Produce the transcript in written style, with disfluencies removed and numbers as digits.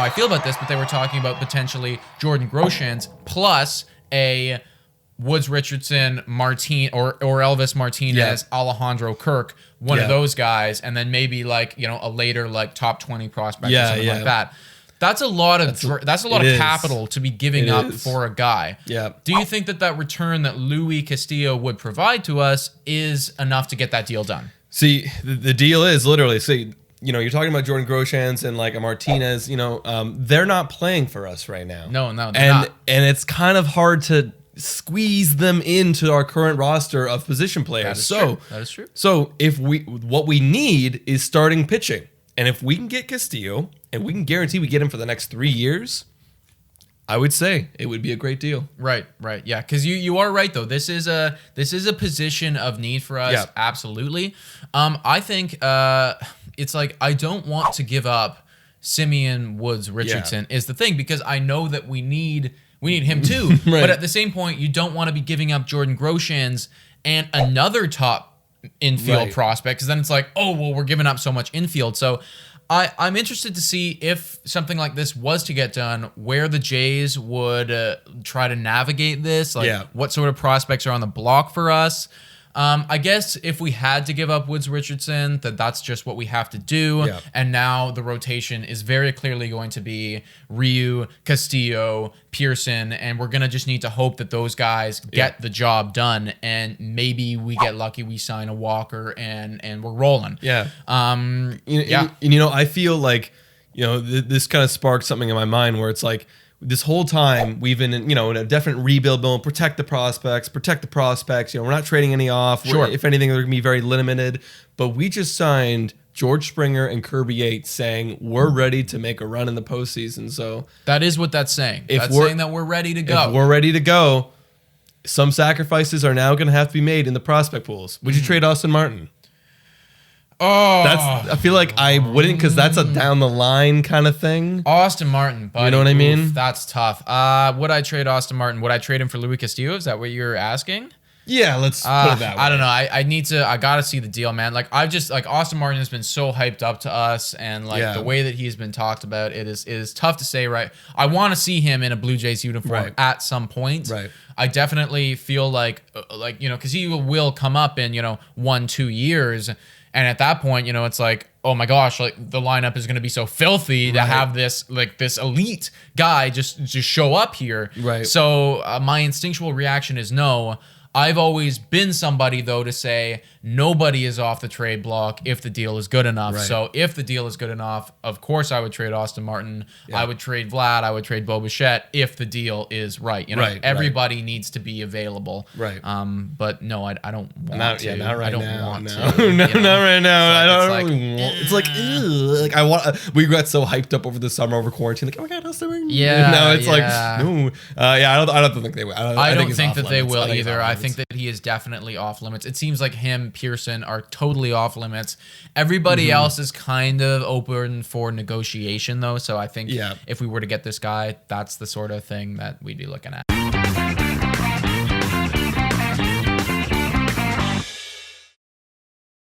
how I feel about this, but they were talking about potentially Jordan Groshans plus a Woods Richardson, or Elvis Martinez, Alejandro Kirk, one of those guys, and then maybe like, you know, a later like top 20 prospect or something like that. That's a lot of capital to be giving up for a guy. Yeah. Do you think that return that Luis Castillo would provide to us is enough to get that deal done? See, the deal is literally, you know, you're talking about Jordan Groshans and like a Martinez, you know, they're not playing for us right now. No, they're not. And it's kind of hard to squeeze them into our current roster of position players. That is true. So what we need is starting pitching. And if we can get Castillo and we can guarantee we get him for the next 3 years, I would say it would be a great deal. Right. Yeah, because you are right though. This is a position of need for us. Yeah. Absolutely. I think it's like I don't want to give up Simeon Woods Richardson is the thing, because I know that we need him too. Right. But at the same point, you don't want to be giving up Jordan Groshans and another top infield prospect, because then it's like, oh well, we're giving up so much infield. So I'm interested to see if something like this was to get done, where the Jays would try to navigate this, like what sort of prospects are on the block for us. I guess if we had to give up Woods Richardson, that's just what we have to do. Yeah. And now the rotation is very clearly going to be Ryu, Castillo, Pearson, and we're going to just need to hope that those guys get the job done, and maybe we get lucky, we sign a Walker, and we're rolling. Yeah. You know, I feel like, you know, this kind of sparked something in my mind where it's like, this whole time we've been in, you know, in a definite rebuild mode, protect the prospects. You know, we're not trading any off. Sure. If anything, they're going to be very limited. But we just signed George Springer and Kirby Yates saying we're ready to make a run in the postseason. So that is what that's saying. That's saying that we're ready to go. If we're ready to go, some sacrifices are now going to have to be made in the prospect pools. Would you trade Austin Martin? Oh, I feel like I wouldn't, because that's a down the line kind of thing. Austin Martin, buddy. You know what I mean? That's tough. Would I trade Austin Martin? Would I trade him for Luis Castillo? Is that what you're asking? Yeah, let's put it that way. I don't know. I gotta see the deal, man. Like Austin Martin has been so hyped up to us, and like the way that he's been talked about, it is tough to say, right? I want to see him in a Blue Jays uniform at some point. Right. I definitely feel like you know, because he will come up in, you know, 1-2 years. And at that point, you know, it's like, oh my gosh, like the lineup is going to be so filthy to have this elite guy just show up here. Right. So my instinctual reaction is no. I've always been somebody, though, to say nobody is off the trade block if the deal is good enough. Right. So if the deal is good enough, of course I would trade Austin Martin. Yeah. I would trade Vlad. I would trade Bo Bichette if the deal is right. You know, everybody needs to be available. Right. But no, I don't want to. Yeah, not right I don't now. want no. to. No, not right now. I don't like, really want. It's like, ew. Like I want. We got so hyped up over the summer over quarantine. Like, oh my god, Austin Martin. Yeah. Now it's like, no. I don't think they will. I don't think that they will either. I think that he is definitely off limits. It seems like him, Pearson are totally off limits. Everybody else is kind of open for negotiation, though. So I think if we were to get this guy, that's the sort of thing that we'd be looking at.